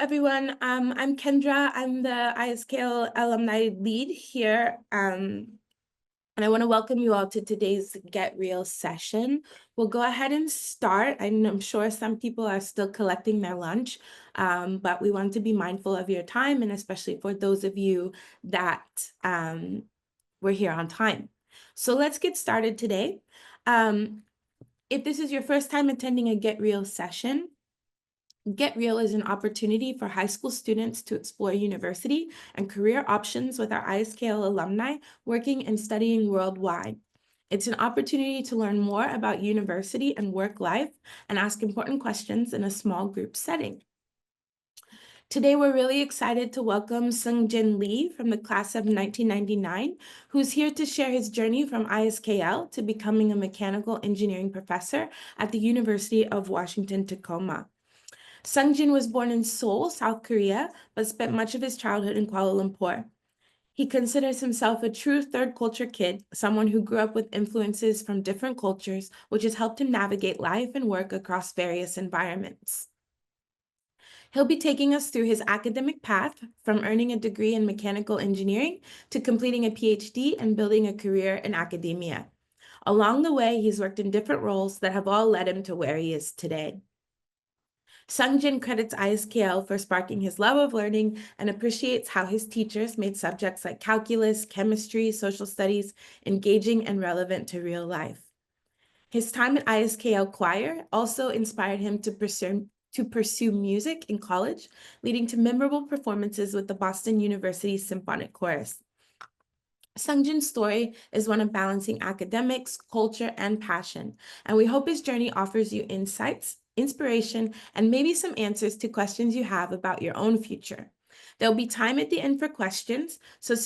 everyone. I'm Kendra. I'm the ISKL Alumni lead here. And I want to welcome you all to today's Get Real session. We'll go ahead and start. I'm sure some people are still collecting their lunch, but we want to be mindful of your time, and especially for those of you that were here on time. So let's get started today. If this is your first time attending a Get Real session, Get Real is an opportunity for high school students to explore university and career options with our ISKL alumni working and studying worldwide. It's an opportunity to learn more about university and work life and ask important questions in a small group setting. Today, we're really excited to welcome Seung Jin Lee from the class of 1999, who's here to share his journey from ISKL to becoming a mechanical engineering professor at the University of Washington Tacoma. Seung Jin was born in Seoul, South Korea, but spent much of his childhood in Kuala Lumpur. He considers himself a true third culture kid, someone who grew up with influences from different cultures, which has helped him navigate life and work across various environments. He'll be taking us through his academic path, from earning a degree in mechanical engineering to completing a PhD and building a career in academia. Along the way, he's worked in different roles that have all led him to where he is today. Seung Jin credits ISKL for sparking his love of learning and appreciates how his teachers made subjects like calculus, chemistry, social studies engaging and relevant to real life. His time at ISKL choir also inspired him to pursue music in college, leading to memorable performances with the Boston University Symphonic Chorus. Seung Jin's story is one of balancing academics, culture, and passion, and we hope his journey offers you insights, inspiration, and maybe some answers to questions you have about your own future. There'll be time at the end for questions, so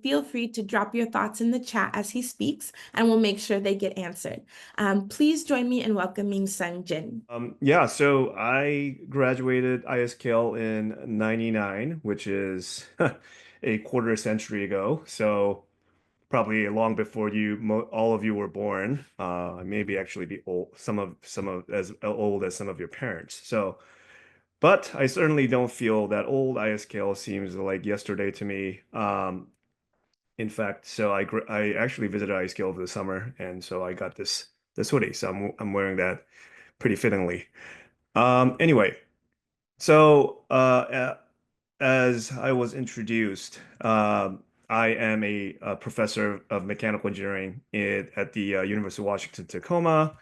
feel free to drop your thoughts in the chat as he speaks, and we'll make sure they get answered. Please join me in welcoming Seung Jin. So I graduated ISKL in 99, which is a quarter century ago. So probably long before all of you were born. Maybe actually be old, some of as old as some of your parents. But I certainly don't feel that old. ISKL seems like yesterday to me. In fact, I actually visited ISKL over the summer, and so I got this hoodie. So I'm wearing that pretty fittingly. Anyway, so as I was introduced, I am a professor of mechanical engineering at the University of Washington Tacoma.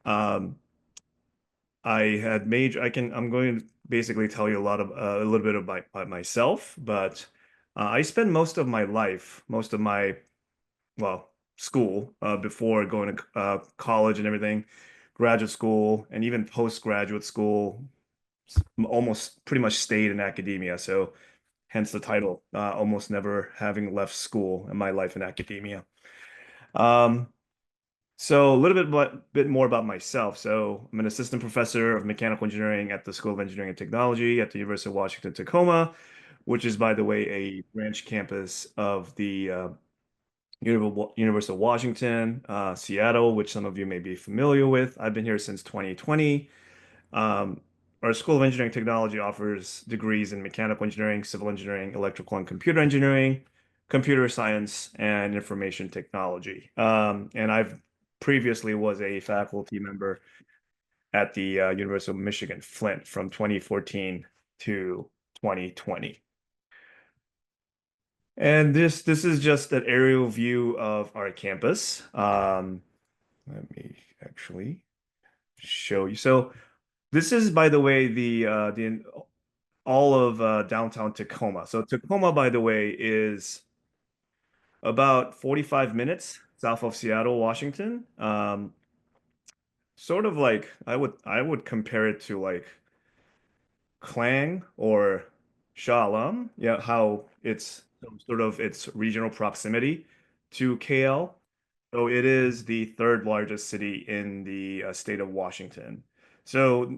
Um, I had major. I'm going to basically tell you a little bit about myself, but I spent most of my life, most of my school before going to college and everything, graduate school, and even postgraduate school almost pretty much stayed in academia. So hence the title, almost never having left school in my life in academia. So a little bit more about myself. So I'm an assistant professor of mechanical engineering at the School of Engineering and Technology at the University of Washington Tacoma, which is, by the way, a branch campus of the University of Washington, Seattle, which some of you may be familiar with. I've been here since 2020. Our School of Engineering Technology offers degrees in mechanical engineering, civil engineering, electrical and computer engineering, computer science, and information technology. And I've previously was a faculty member at the University of Michigan, Flint, from 2014 to 2020. And this is just an aerial view of our campus. Let me actually show you. So this is, by the way, the all of downtown Tacoma. So Tacoma, by the way, is about 45 minutes south of Seattle, Washington. Sort of like I would compare it to like Klang or Shah Alam. Yeah, how it's sort of its regional proximity to KL. So it is the third largest city in the state of Washington. So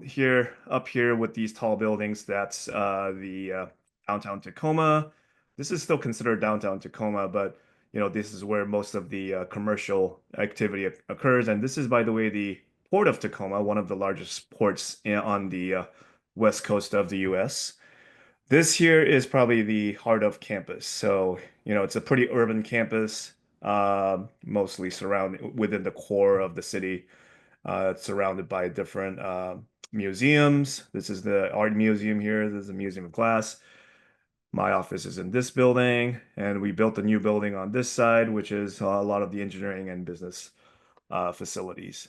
up here with these tall buildings, that's the downtown Tacoma. This is still considered downtown Tacoma, but this is where most of the commercial activity occurs. And this is, by the way, the Port of Tacoma, one of the largest ports on the west coast of the U.S. This here is probably the heart of campus. So, it's a pretty urban campus, mostly surrounded within the core of the city. It's surrounded by different museums. This is the art museum here. This is the Museum of Glass. My office is in this building, and we built a new building on this side, which is a lot of the engineering and business facilities.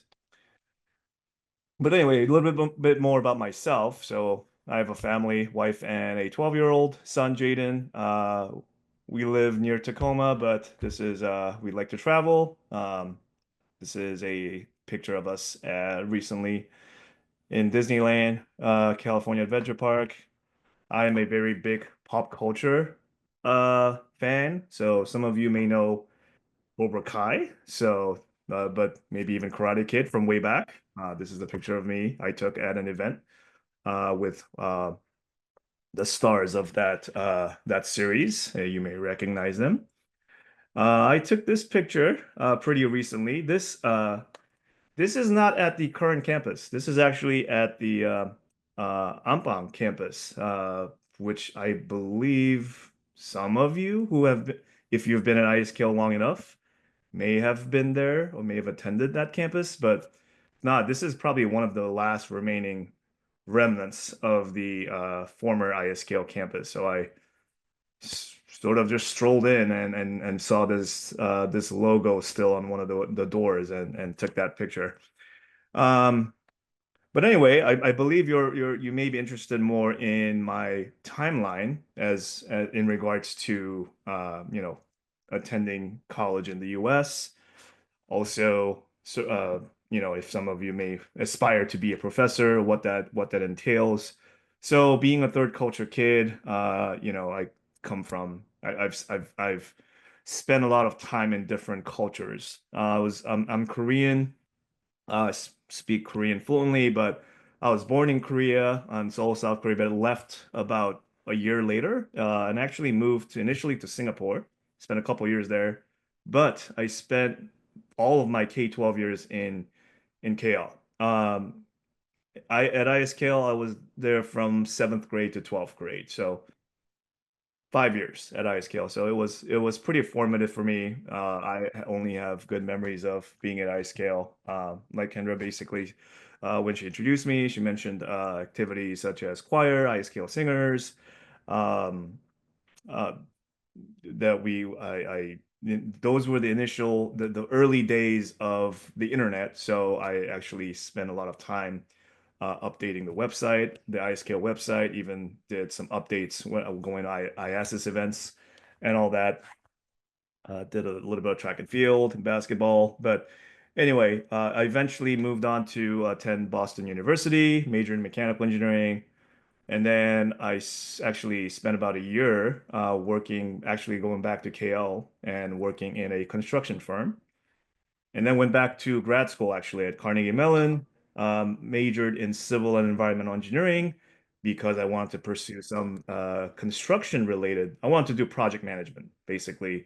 But anyway, a little bit more about myself. So I have a family, wife, and a 12-year-old son, Jaden. We live near Tacoma, but this is we like to travel. This is a picture of us recently in Disneyland, California Adventure Park. I am a very big pop culture fan. So some of you may know Cobra Kai. So, but maybe even Karate Kid from way back. This is a picture of me I took at an event with the stars of that series. You may recognize them. I took this picture pretty recently. This is not at the current campus. This is actually at the Ampang campus, which I believe some of you who have been, if you've been at ISKL long enough, may have been there or may have attended that campus. But nah, this is probably one of the last remaining remnants of the former ISKL campus. So I sort of just strolled in and saw this logo still on one of the doors and took that picture. Um, but anyway, I believe you may be interested more in my timeline as in regards to attending college in the US. Also, so if some of you may aspire to be a professor, what that entails. So being a third culture kid, I come from I've spent a lot of time in different cultures. I'm Korean, speak Korean fluently, but I was born in Korea, Seoul, South Korea, but left about a year later, and actually moved initially to Singapore. Spent a couple years there, but I spent all of my K-12 years in KL. I at ISKL, I was there from seventh grade to 12th grade, so 5 years at ISKL. So it was pretty formative for me. I only have good memories of being at ISKL. Like Kendra, basically, when she introduced me, she mentioned activities such as choir, ISKL singers, um, uh, that those were the initial, the early days of the internet. So I actually spent a lot of time updating the website, the iScale website, even did some updates when going to IASIS events and all that. Did a little bit of track and field and basketball. But anyway, I eventually moved on to attend Boston University, major in mechanical engineering. And then actually spent about a year working, actually going back to KL and working in a construction firm. And then went back to grad school actually at Carnegie Mellon, majored in civil and environmental engineering because I wanted to pursue some construction related. I wanted to do project management, basically,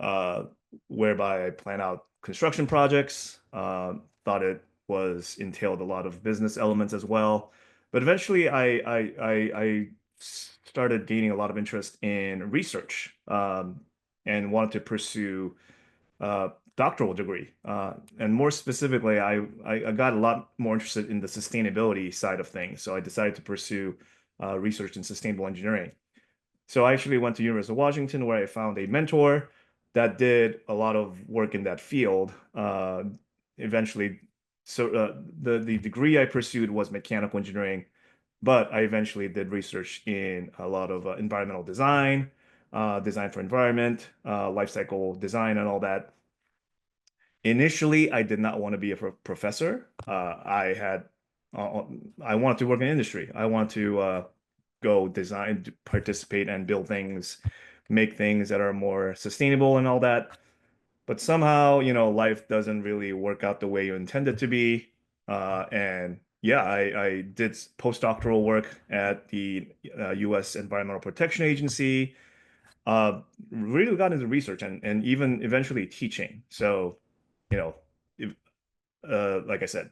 uh, whereby I plan out construction projects. Thought it was entailed a lot of business elements as well. But eventually, I started gaining a lot of interest in research and wanted to pursue doctoral degree. And more specifically, I got a lot more interested in the sustainability side of things. So I decided to pursue research in sustainable engineering. So I actually went to University of Washington where I found a mentor that did a lot of work in that field. Eventually, so the degree I pursued was mechanical engineering, but I eventually did research in a lot of environmental design, design for environment, life cycle design, and all that. Initially, I did not want to be a professor. Uh, I wanted to work in industry. I want to go design, participate, and build things, make things that are more sustainable and all that. But somehow, life doesn't really work out the way you intend it to be. And yeah, I did postdoctoral work at the U.S. Environmental Protection Agency. Uh, really got into research and even eventually teaching. So, you know, if, like I said,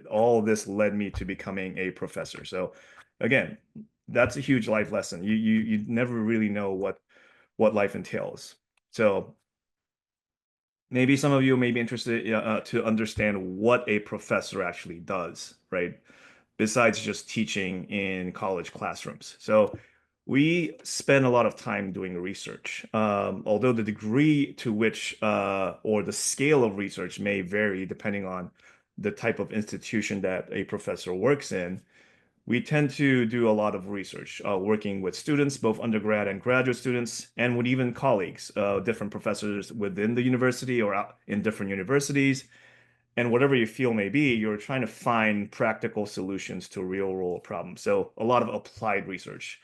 all this led me to becoming a professor. So again, that's a huge life lesson. You never really know what life entails. So maybe some of you may be interested to understand what a professor actually does, right? Besides just teaching in college classrooms. So we spend a lot of time doing research. Although the degree to which or the scale of research may vary depending on the type of institution that a professor works in, we tend to do a lot of research, working with students, both undergrad and graduate students, and with even colleagues, different professors within the university or out in different universities. And whatever your field may be, you're trying to find practical solutions to real world problems. So a lot of applied research.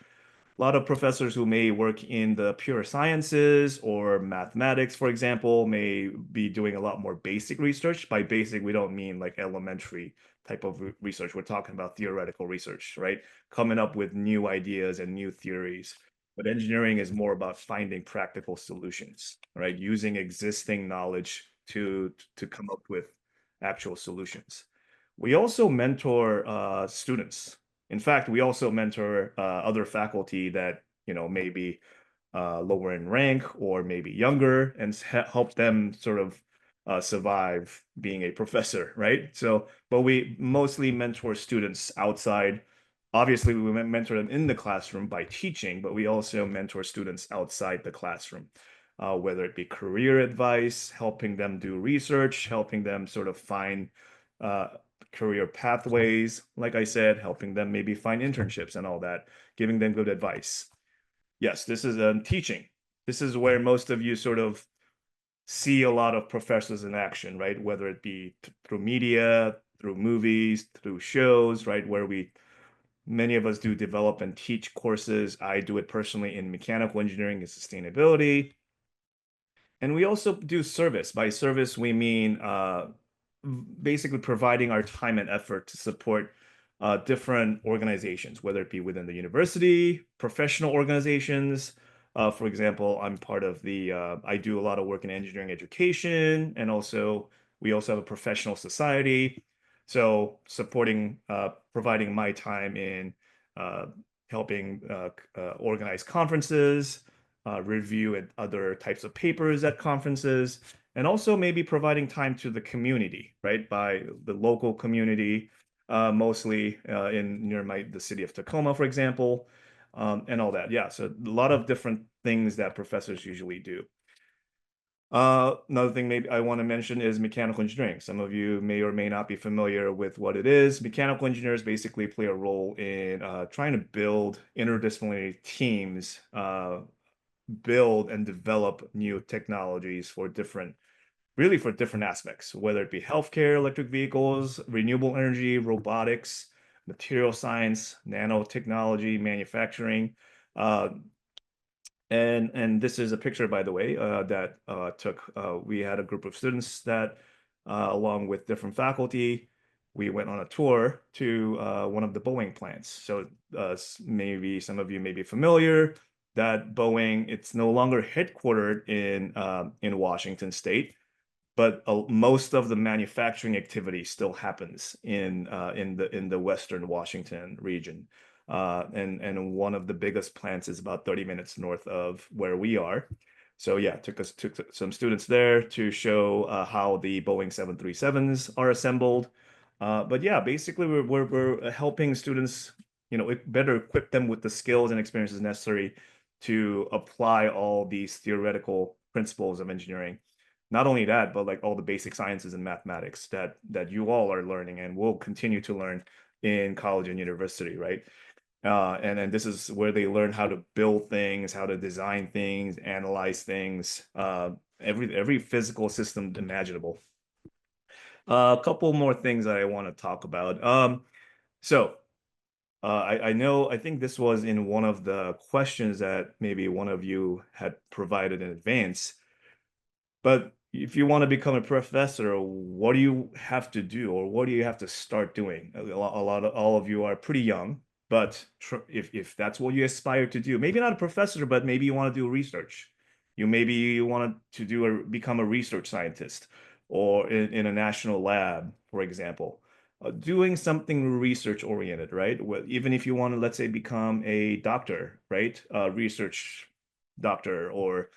A lot of professors who may work in the pure sciences or mathematics, for example, may be doing a lot more basic research. By basic, we don't mean like elementary type of research. We're talking about theoretical research, right? Coming up with new ideas and new theories. But engineering is more about finding practical solutions, right? Using existing knowledge to come up with actual solutions. We also mentor students. In fact, we also mentor other faculty that maybe lower in rank or maybe younger, and help them sort of survive being a professor, right? So, but we mostly mentor students outside. Obviously, we mentor them in the classroom by teaching, but we also mentor students outside the classroom, whether it be career advice, helping them do research, helping them sort of find uh, career pathways, like I said, helping them maybe find internships and all that, giving them good advice. Yes, this is teaching. This is where most of you sort of see a lot of professors in action, right? Whether it be through media, through movies, through shows, right? Where many of us do develop and teach courses. I do it personally in mechanical engineering and sustainability. And we also do service. By service, we mean basically providing our time and effort to support different organizations, whether it be within the university, professional organizations. For example, I'm part of I do a lot of work in engineering education, and also we also have a professional society. So supporting, providing my time in uh, helping organize conferences, review at other types of papers at conferences, and also maybe providing time to the community, right? By the local community, mostly in near the city of Tacoma, for example, and all that. Yeah, so a lot of different things that professors usually do. Another thing maybe I want to mention is mechanical engineering. Some of you may or may not be familiar with what it is. Mechanical engineers basically play a role in trying to build interdisciplinary teams, build and develop new technologies for really for different aspects, whether it be healthcare, electric vehicles, renewable energy, robotics, material science, nanotechnology, manufacturing. Uh, and this is a picture, by the way, that we had a group of students that, along with different faculty, we went on a tour to one of the Boeing plants. So maybe some of you may be familiar that Boeing, it's no longer headquartered in Washington State, but most of the manufacturing activity still happens in the Western Washington region. And one of the biggest plants is about 30 minutes north of where we are. So yeah, took some students there to show how the Boeing 737s are assembled. But yeah, basically we're helping students, better equip them with the skills and experiences necessary to apply all these theoretical principles of engineering. Not only that, but like all the basic sciences and mathematics that you all are learning and will continue to learn in college and university, right? And then this is where they learn how to build things, how to design things, analyze things, every physical system imaginable. A couple more things that I want to talk about. So I know, I think this was in one of the questions that maybe one of you had provided in advance. But if you want to become a professor, what do you have to do, or what do you have to start doing? All of you are pretty young, but if that's what you aspire to do, maybe not a professor, but maybe you want to do research. Maybe you want to become a research scientist, or in a national lab, for example. doing something research oriented, right? Even if you want to, let's say, become a doctor, right? Research doctor or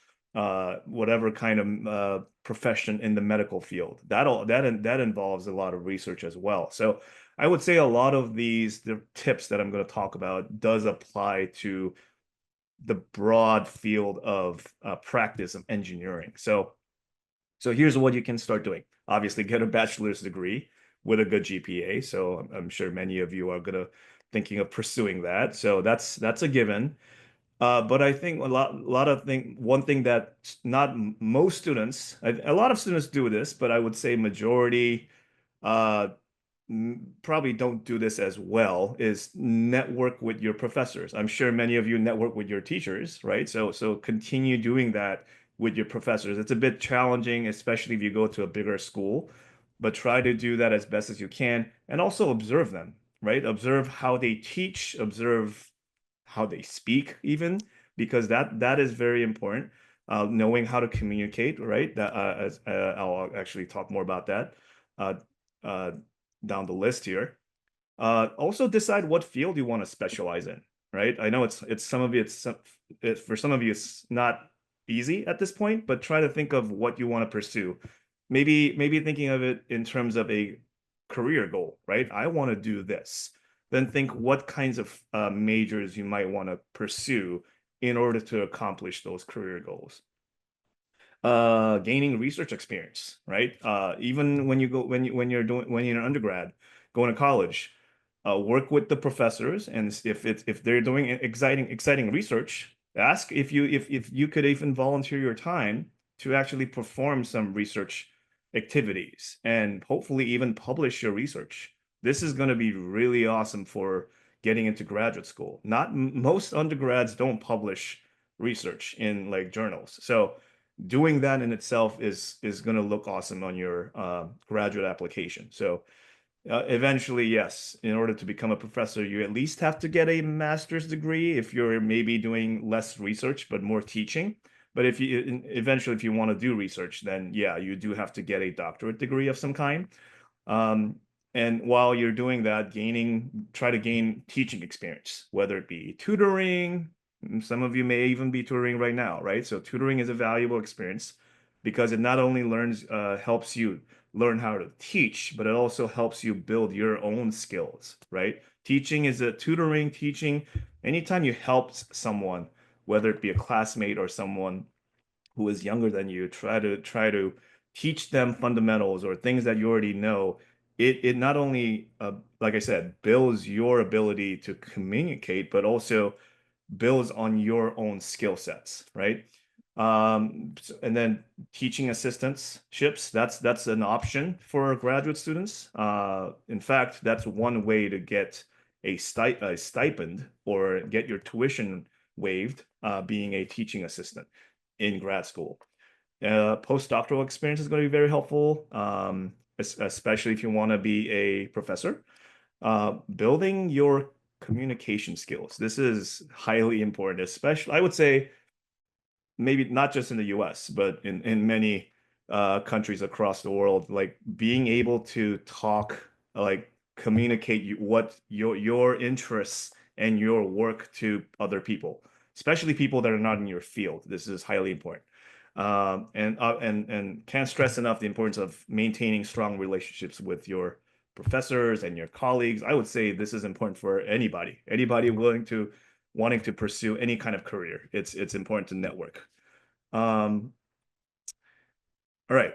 whatever kind of profession in the medical field. That involves a lot of research as well. So I would say a lot of the tips that I'm going to talk about does apply to the broad field of practice of engineering. So here's what you can start doing. Obviously, get a bachelor's degree with a good GPA. So I'm sure many of you are gonna thinking of pursuing that. So that's a given. But I think one thing that not most students, a lot of students do this, but I would say majority uh, probably don't do this as well, is network with your professors. I'm sure many of you network with your teachers, right? So continue doing that with your professors. It's a bit challenging, especially if you go to a bigger school, but try to do that as best as you can and also observe them, right? Observe how they teach, observe how they speak even, because that is very important. Knowing how to communicate, right? I'll actually talk more about that. Uh, uh, Down the list here. Also decide what field you want to specialize in, right? I know it's some of you for some of you it's not easy at this point, but try to think of what you want to pursue. Maybe thinking of it in terms of a career goal, right? I want to do this. Then think what kinds of majors you might want to pursue in order to accomplish those career goals. Gaining research experience, right? Even when you go when you're an undergrad, going to college, work with the professors, and if they're doing exciting research, ask if you could even volunteer your time to actually perform some research activities and hopefully even publish your research. This is going to be really awesome for getting into graduate school. Not most undergrads don't publish research in like journals, so doing that in itself is going to look awesome on your graduate application. So eventually, yes, in order to become a professor, you at least have to get a master's degree if you're maybe doing less research but more teaching. But if you eventually, if you want to do research, then yeah, you do have to get a doctorate degree of some kind. Um, and while you're doing that, try to gain teaching experience, whether it be tutoring. Some of you may even be tutoring right now, right? So tutoring is a valuable experience because it not only helps you learn how to teach, but it also helps you build your own skills, right? Teaching, anytime you help someone, whether it be a classmate or someone who is younger than you, try to teach them fundamentals or things that you already know. It not only like I said, builds your ability to communicate, but also builds on your own skill sets, right? And then teaching assistantships, that's an option for graduate students. In fact, that's one way to get a stipend or get your tuition waived, being a teaching assistant in grad school. Postdoctoral experience is going to be very helpful, especially if you want to be a professor. Building your communication skills. This is highly important, especially I would say maybe not just in the US, but in many countries across the world, like being able to talk, like communicate what your interests and your work to other people, especially people that are not in your field. This is highly important. And can't stress enough the importance of maintaining strong relationships with your professors and your colleagues. I would say this is important for anybody wanting to pursue any kind of career. It's important to network. All right.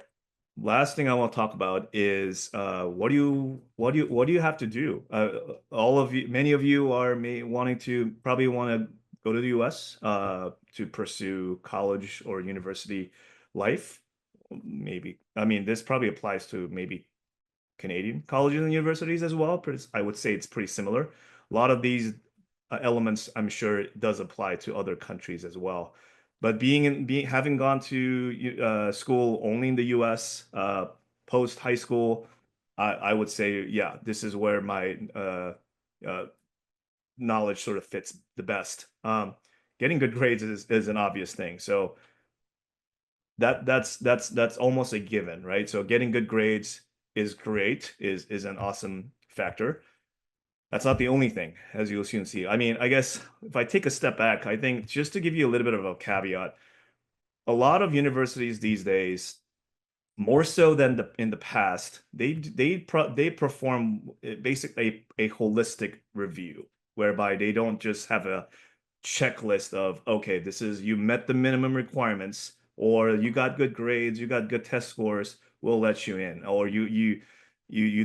Last thing I want to talk about is what do you have to do? All of you, many of you are probably want to go to the US to pursue college or university life. Maybe, I mean, this probably applies to maybe Canadian colleges and universities as well, but I would say it's pretty similar. A lot of these elements, I'm sure, does apply to other countries as well. But having gone to school only in the U.S. Post high school, I would say, yeah, this is where my uh, knowledge sort of fits the best. Getting good grades is an obvious thing, so that's almost a given, right? So getting good grades is great, is an awesome factor. That's not the only thing, as you'll soon see. I mean, I guess if I take a step back, I think just to give you a little bit of a caveat, a lot of universities these days, more so than in the past, they perform basically a holistic review, whereby they don't just have a checklist of, okay, this is you met the minimum requirements, or you got good grades, you got good test scores, we'll let you in, or you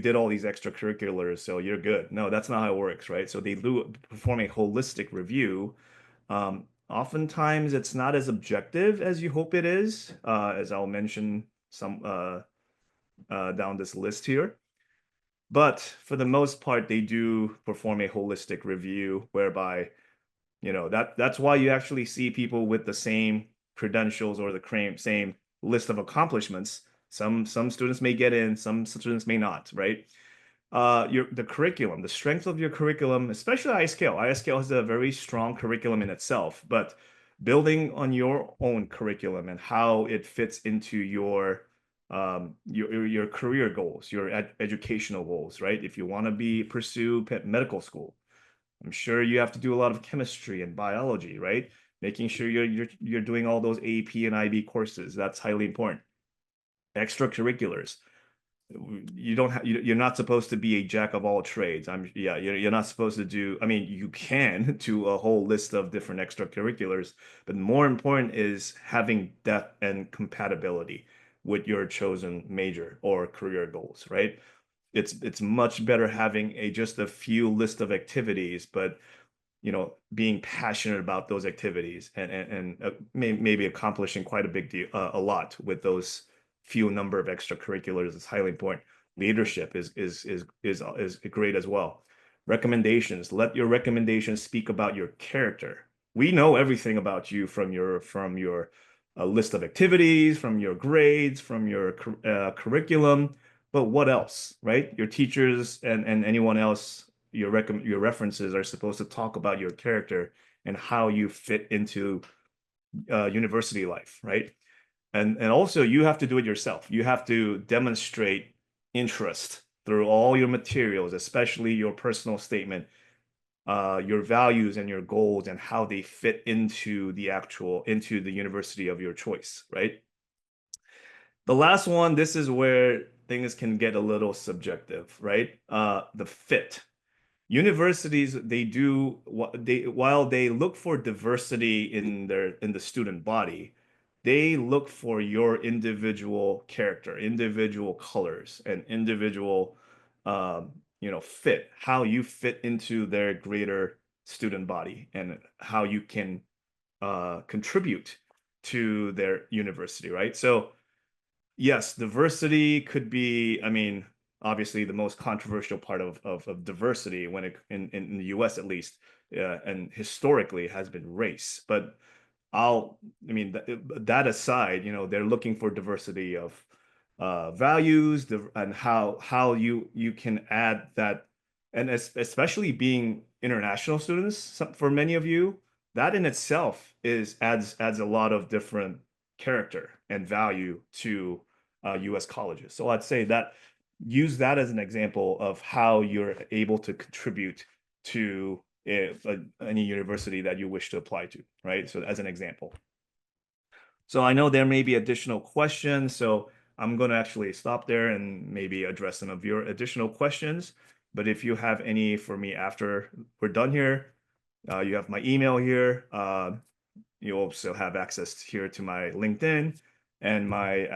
did all these extracurriculars, so you're good. No, that's not how it works, right? So they do perform a holistic review. Oftentimes it's not as objective as you hope it is, as I'll mention some down this list here. But for the most part, they do perform a holistic review whereby, that's why you actually see people with the same credentials or the same list of accomplishments. Some students may get in, some students may not, right? The curriculum, the strength of your curriculum, especially ISKL. ISKL has a very strong curriculum in itself, but building on your own curriculum and how it fits into your career goals, your educational goals, right? If you want to pursue medical school, I'm sure you have to do a lot of chemistry and biology, right? Making sure you're doing all those AP and IB courses. That's highly important. Extracurriculars. You're not supposed to be a jack of all trades. You're not supposed to do, I mean, you can do a whole list of different extracurriculars, but more important is having depth and compatibility with your chosen major or career goals, right? It's much better having just a few list of activities, but being passionate about those activities and maybe accomplishing quite a big deal, a lot with those few number of extracurriculars is highly important. Leadership is great as well. Recommendations. Let your recommendations speak about your character. We know everything about you from your list of activities, from your grades, from your curriculum. But what else, right? Your teachers and anyone else, your references are supposed to talk about your character and how you fit into university life, right? And also you have to do it yourself. You have to demonstrate interest through all your materials, especially your personal statement, your values and your goals and how they fit into the university of your choice, right? The last one, this is where things can get a little subjective, right? The fit. Universities, while they look for diversity in the student body, they look for your individual character, individual colors, and individual fit, how you fit into their greater student body and how you can contribute to their university, right? So yes, diversity could be, I mean, obviously the most controversial part of diversity in the US at least, and historically has been race. But that aside, they're looking for diversity of values and how you can add that, and especially being international students for many of you, that in itself adds a lot of different character and value to US colleges. So I'd say that use that as an example of how you're able to contribute to any university that you wish to apply to, right? So as an example. So I know there may be additional questions, so I'm going to actually stop there and maybe address some of your additional questions. But if you have any for me after we're done here, you have my email here. You also have access here to my LinkedIn and my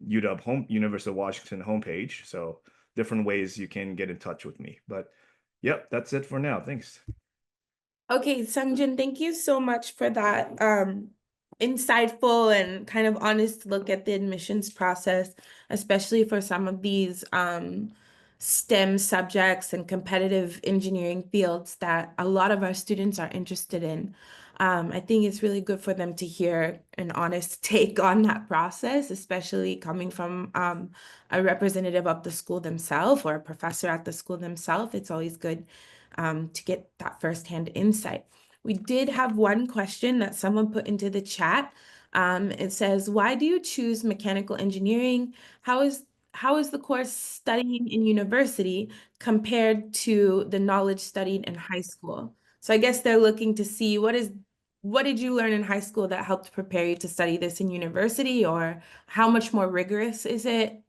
UW University of Washington homepage. So different ways you can get in touch with me. But yep, that's it for now. Thanks. Okay, Seung Jin, thank you so much for that insightful and kind of honest look at the admissions process, especially for some of these STEM subjects and competitive engineering fields that a lot of our students are interested in. I think it's really good for them to hear an honest take on that process, especially coming from a representative of the school themselves or a professor at the school themselves. It's always good to get that firsthand insight. We did have one question that someone put into the chat. It says, why do you choose mechanical engineering? How how is the course studying in university compared to the knowledge studied in high school? So I guess they're looking to see what did you learn in high school that helped prepare you to study this in university, or how much more rigorous is it?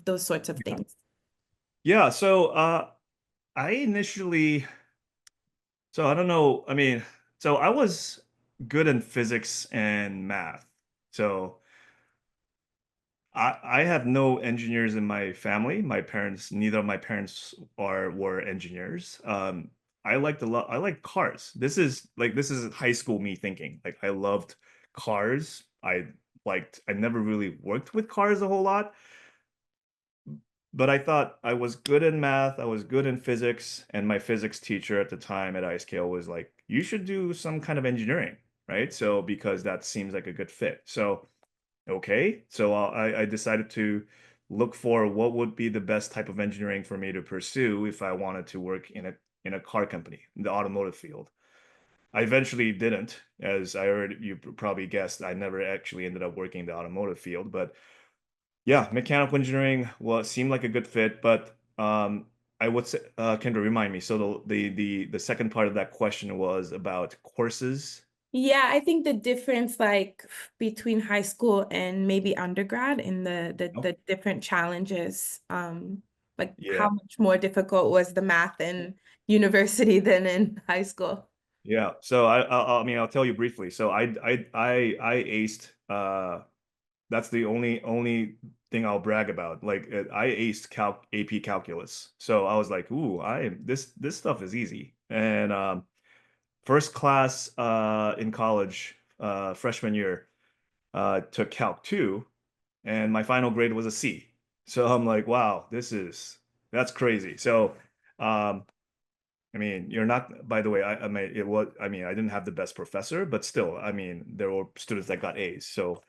Those sorts of things. Yeah, so I initially, so I don't know, I mean, so I was good in physics and math. So I have no engineers in my family. My parents, neither of my parents were engineers. I like cars. This is high school me thinking. Like I loved cars. I never really worked with cars a whole lot, but I thought I was good in math, I was good in physics, and my physics teacher at the time at ISKL was like, you should do some kind of engineering, right? So because that seems like a good fit. So okay, so I decided to look for what would be the best type of engineering for me to pursue if I wanted to work in a car company, in the automotive field. I eventually didn't, as I already you probably guessed, I never actually ended up working in the automotive field. But yeah, mechanical engineering seemed like a good fit. But I would say, Kendra, remind me. So the second part of that question was about courses. Yeah, I think the difference like between high school and maybe undergrad in Oh, the different challenges, like yeah. how much more difficult was the math in university than in high school? Yeah, so I mean I'll tell you briefly. So I aced that's the only thing I'll brag about. Like I aced AP calculus. So I was like, "Ooh, I this stuff is easy." And first class in college freshman year took Calc 2 and my final grade was a C. So I'm like, "Wow, that's crazy." So um I mean, you're not, by the way, I mean, I mean, I didn't have the best professor, but still, I mean, there were students that got A's. So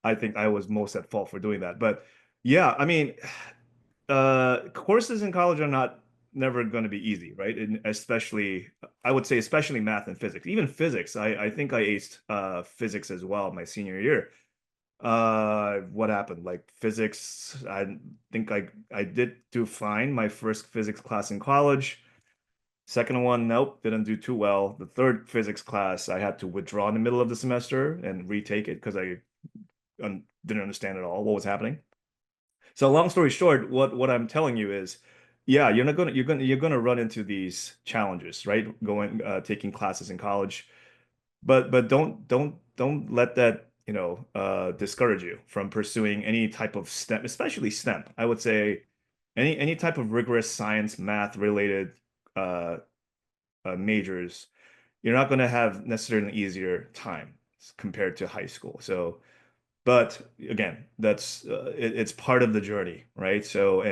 I think I was most at fault for doing that. But yeah, I mean, courses in college are not never going to be easy, right? And especially, I would say, especially math and physics. Even physics, I think I aced physics as well my senior year. What happened? Like physics, I think I did do fine my first physics class in college. Second one, nope, didn't do too well. The third physics class, I had to withdraw in the middle of the semester and retake it because I didn't understand at all what was happening. So long story short, what I'm telling you is, yeah, you're gonna run into these challenges, right? Going taking classes in college, but don't let that discourage you from pursuing any type of STEM, especially STEM. I would say any type of rigorous science, math related uh, majors, you're not going to have necessarily an easier time compared to high school. So, but again, it's part of the journey, right? So,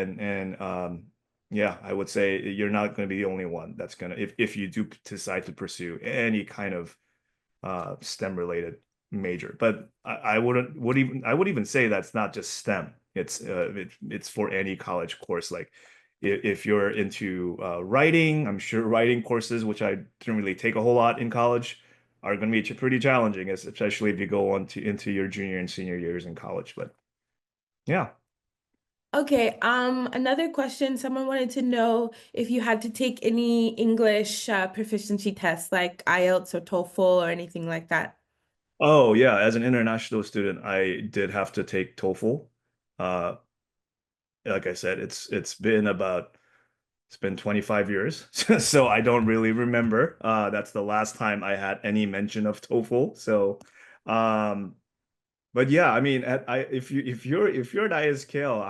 yeah, I would say you're not going to be the only one that's gonna if you do decide to pursue any kind of STEM related major. But I would even say that's not just STEM. It's for any college course. Like if you're into writing, I'm sure writing courses, which I didn't really take a whole lot in college, are going to be pretty challenging, especially if you go on to into your junior and senior years in college. But yeah. Okay, another question, someone wanted to know if you had to take any English proficiency tests like IELTS or TOEFL or anything like that. Oh yeah, as an international student, I did have to take TOEFL. Uh, like I said, it's been 25 years, so I don't really remember. That's the last time I had any mention of TOEFL. So, um, but yeah, I mean, if you're at ISKL,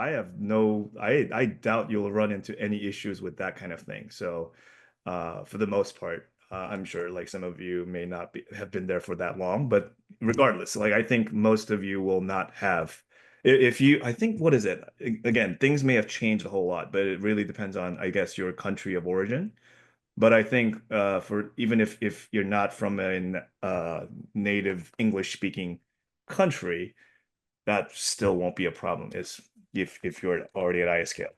I doubt you'll run into any issues with that kind of thing. So, for the most part, I'm sure like some of you may not have been there for that long, but regardless, like I think most of you will not have. If you, I think, what is it? Again, things may have changed a whole lot, but it really depends on, I guess, your country of origin. But I think for even if you're not from a native English speaking country, that still won't be a problem. Is if you're already at ISKL.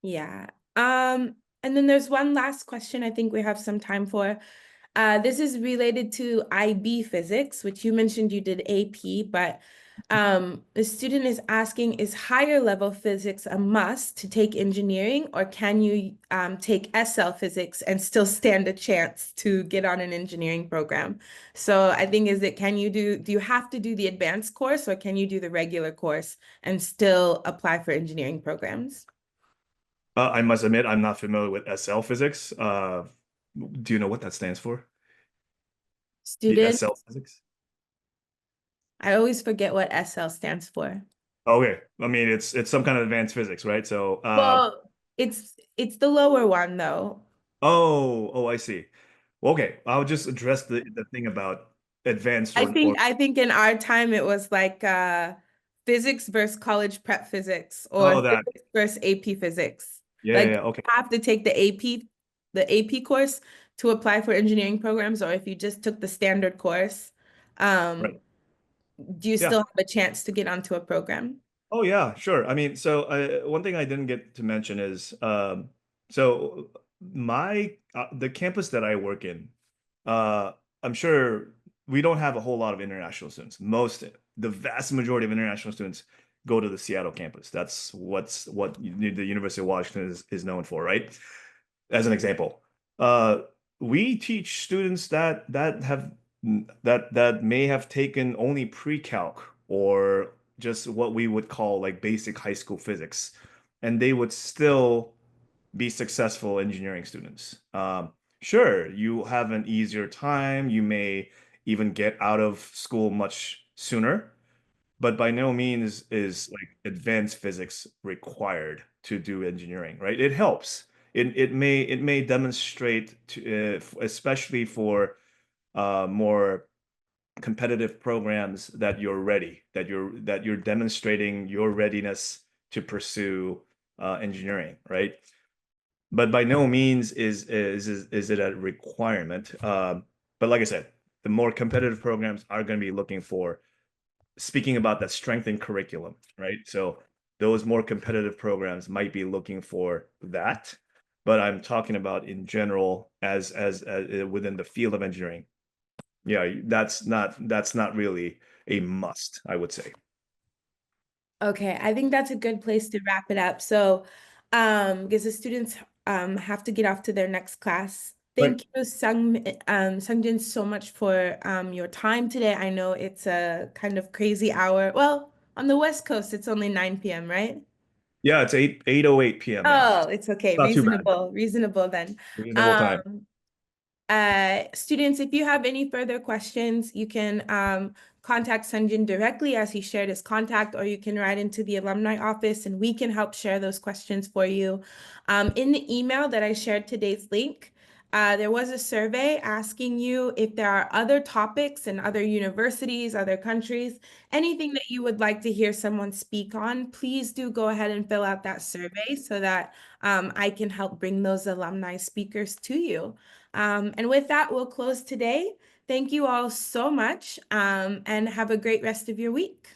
Yeah. And then there's one last question I think we have some time for. This is related to IB physics, which you mentioned you did AP, but The student is asking, is higher level physics a must to take engineering, or can you take SL physics and still stand a chance to get on an engineering program? So I think do you have to do the advanced course, or can you do the regular course and still apply for engineering programs? I must admit, I'm not familiar with SL physics. Do you know what that stands for? The Student, SL physics? I always forget what SL stands for. Okay. I mean, it's some kind of advanced physics, right? So, Well, it's the lower one though. oh, I see. Well, okay, I'll just address the thing about advanced or I think in our time it was like physics versus college prep physics or oh that physics versus AP physics. Like yeah, okay, you have to take the AP course to apply for engineering programs, or if you just took the standard course, um, right, do you still yeah. have a chance to get onto a program? Oh yeah, sure. I mean, so one thing I didn't get to mention is so my the campus that I work in, uh, I'm sure we don't have a whole lot of international students. The vast majority of international students go to the Seattle campus. That's what the University of Washington is known for, right? As an example, uh, we teach students that may have taken only pre-calc or just what we would call like basic high school physics, and they would still be successful engineering students. Sure, you have an easier time. You may even get out of school much sooner, but by no means is like advanced physics required to do engineering, right? It helps. It may demonstrate to, especially for more competitive programs that you're ready, that you're demonstrating your readiness to pursue engineering, right? But by no means is it a requirement. But like I said, the more competitive programs are going to be looking for speaking about that strengthened curriculum, right? So those more competitive programs might be looking for that. But I'm talking about in general as within the field of engineering. Yeah, that's not really a must, I would say. Okay, I think that's a good place to wrap it up. So, because the students have to get off to their next class. Right. Thank you, Seung Jin, so much for your time today. I know it's a kind of crazy hour. Well, on the West Coast, it's only 9 p.m., right? Yeah, it's 8:08 p.m. Yeah. Oh, it's okay. Not too bad. Reasonable then. Reasonable time. Um, Students, if you have any further questions, you can contact Seung Jin directly as he shared his contact, or you can write into the alumni office and we can help share those questions for you. In the email that I shared today's link, there was a survey asking you if there are other topics in other universities, other countries, anything that you would like to hear someone speak on. Please do go ahead and fill out that survey so that I can help bring those alumni speakers to you. And with that, we'll close today. Thank you all so much, and have a great rest of your week.